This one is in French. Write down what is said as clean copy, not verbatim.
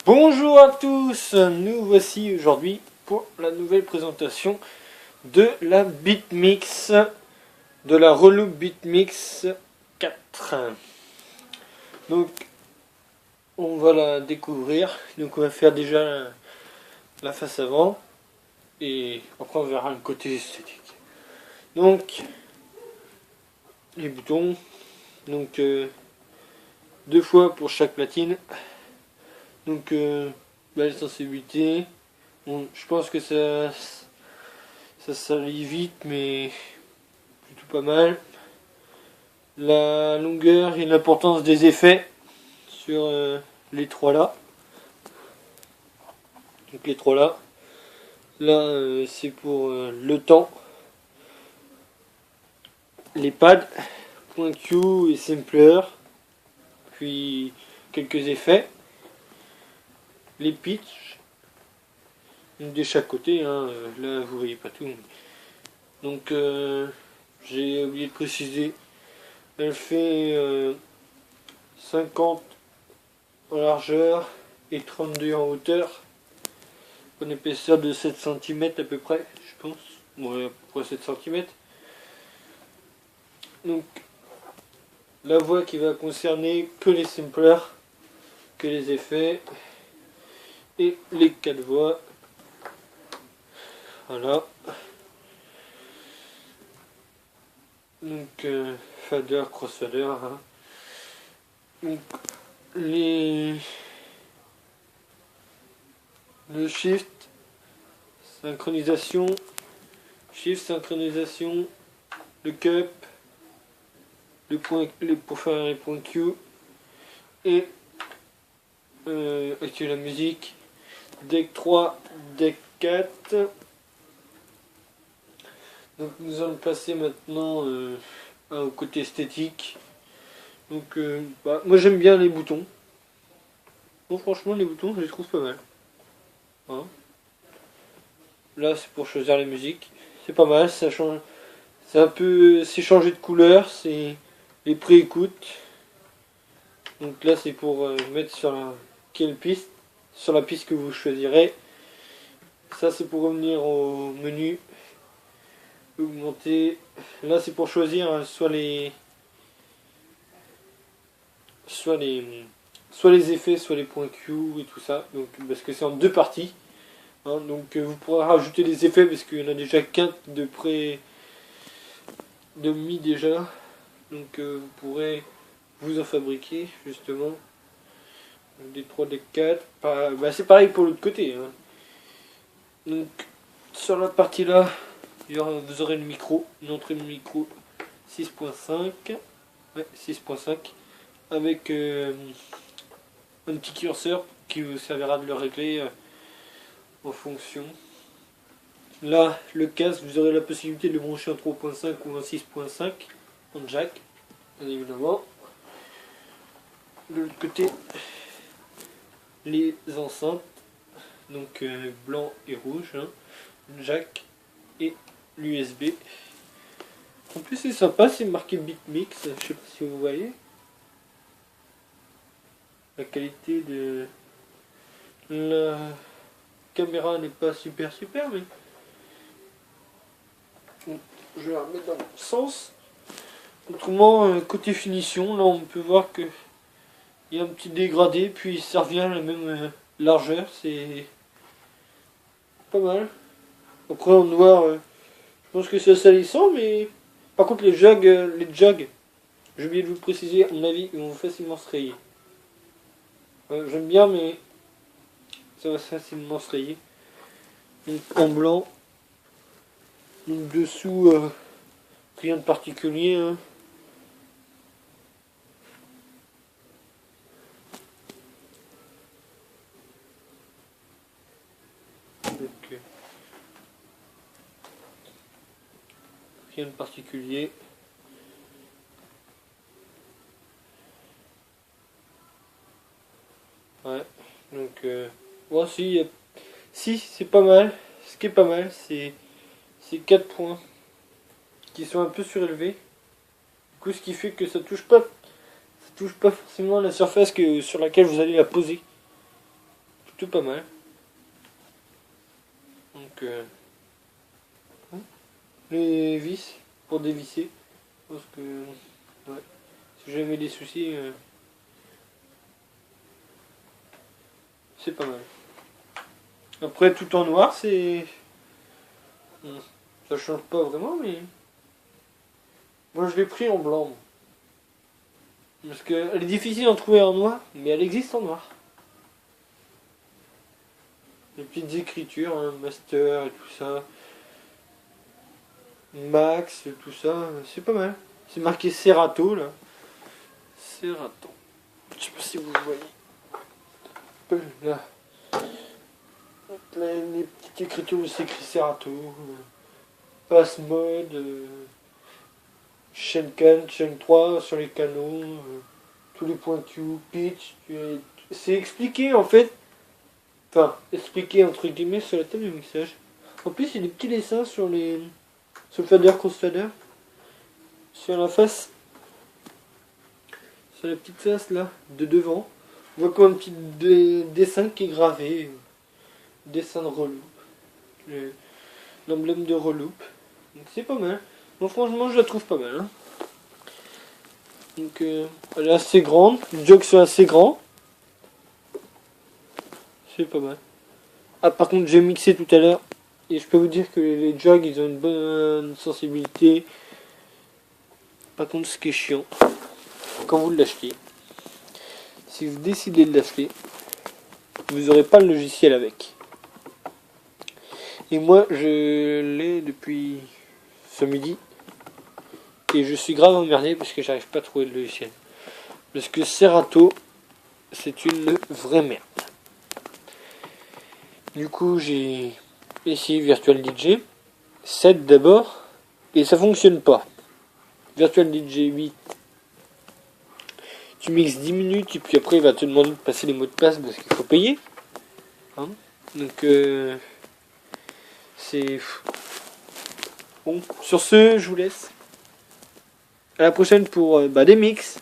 Bonjour à tous, nous voici aujourd'hui pour la nouvelle présentation de la Beatmix, de la Reloop Beatmix 4. Donc on va la découvrir, donc on va faire déjà la face avant et après on verra le côté esthétique. Donc les boutons, donc deux fois pour chaque platine. Donc belle sensibilité. Bon, je pense que ça salit vite, mais plutôt pas mal. La longueur et l'importance des effets sur les trois là. Donc les trois là. Là c'est pour le temps. Les pads, point Q et sampler. Puis quelques effets. Les pitchs. De chaque côté, hein. Là vous voyez pas tout. Donc j'ai oublié de préciser. Elle fait 50 en largeur et 32 en hauteur. Une épaisseur de 7 cm à peu près, je pense. Ouais, à peu près 7 cm. Donc la voix qui va concerner que les samplers, que les effets et les 4 voix. Voilà. Donc fader, crossfader. Hein. Donc le shift, synchronisation, le cup, pour faire les points Q et avec la musique, deck 3, deck 4. Donc nous allons passer maintenant au côté esthétique. Donc moi j'aime bien les boutons. Bon, franchement les boutons je les trouve pas mal. Hein. Là c'est pour choisir les musiques. C'est pas mal, ça change. C'est changé de couleur, c'est les pré-écoutes. Donc là c'est pour mettre sur quelle piste, sur la piste que vous choisirez. Ça c'est pour revenir au menu. Augmenter. Là c'est pour choisir soit les effets, soit les points Q et tout ça. Donc parce que c'est en deux parties. Hein, donc vous pourrez rajouter des effets parce qu'il y en a déjà qu'un de mis déjà. Donc vous pourrez vous en fabriquer justement. Des 3, des 4. C'est pareil pour l'autre côté. Hein. Donc sur la partie là, vous aurez le micro, une entrée de micro 6.5. Ouais, 6.5. Avec un petit curseur qui vous servira de le régler en fonction. Là, le casque, vous aurez la possibilité de le brancher en 3.5 ou en 6.5 en jack, bien évidemment. De l'autre côté, les enceintes, donc blanc et rouge, hein, jack et l'USB. En plus, c'est sympa, c'est marqué Beatmix, je sais pas si vous voyez. La qualité de la caméra n'est pas super mais je vais la remettre dans le sens. Autrement, côté finition, là on peut voir que il y a un petit dégradé, puis ça revient à la même largeur, c'est pas mal. Après en noir, je pense que c'est salissant, mais par contre les jogs, j'ai oublié de vous préciser, à mon avis, ils vont facilement se rayer. J'aime bien, mais ça va facilement se rayer. Donc en blanc, donc dessous, rien de particulier. Hein. Donc, rien de particulier. Ouais, donc ouais, si c'est pas mal. Ce qui est pas mal, c'est 4 points qui sont un peu surélevés. Du coup, ce qui fait que ça touche pas forcément la surface sur laquelle vous allez la poser. plutôt pas mal. Donc les vis pour dévisser, parce que ouais, si jamais des soucis, c'est pas mal. Après tout en noir, c'est ça change pas vraiment, mais moi je l'ai pris en blanc. Parce qu'elle est difficile d'en trouver en noir, mais elle existe en noir. Les petites écritures, hein, master et tout ça. Max, tout ça, c'est pas mal. C'est marqué Serato là. Serato. Je sais pas si vous voyez. Là. Les petites écritures où c'est écrit Serato. Pass mode. Shenkan, Shen 3 sur les canons. Tous les points Q, pitch. C'est expliqué en fait. Enfin, expliqué entre guillemets sur la table de mixage. En plus, il y a des petits dessins sur les. Sur le fader, cross fader. Sur la face. Sur la petite face là, de devant. On voit comme un petit dessin qui est gravé. Dessin de reloop. L'emblème de reloop. Donc c'est pas mal. Bon, franchement, je la trouve pas mal. Hein. Donc elle est assez grande. Les jogs sont assez grands. C'est pas mal. Ah, par contre, j'ai mixé tout à l'heure. Et je peux vous dire que les jogs, ils ont une bonne sensibilité. Par contre, ce qui est chiant, quand vous l'achetez, si vous décidez de l'acheter, vous n'aurez pas le logiciel avec. Et moi, je l'ai depuis ce midi. Et je suis grave emmerdé parce que j'arrive pas à trouver le logiciel. Parce que Serato, c'est une vraie merde. Du coup, j'ai essayé Virtual DJ 7 d'abord. Et ça fonctionne pas. Virtual DJ 8. Tu mixes 10 minutes et puis après il va te demander de passer les mots de passe parce qu'il faut payer. Hein, donc c'est... Bon, sur ce, je vous laisse. À la prochaine pour des mix.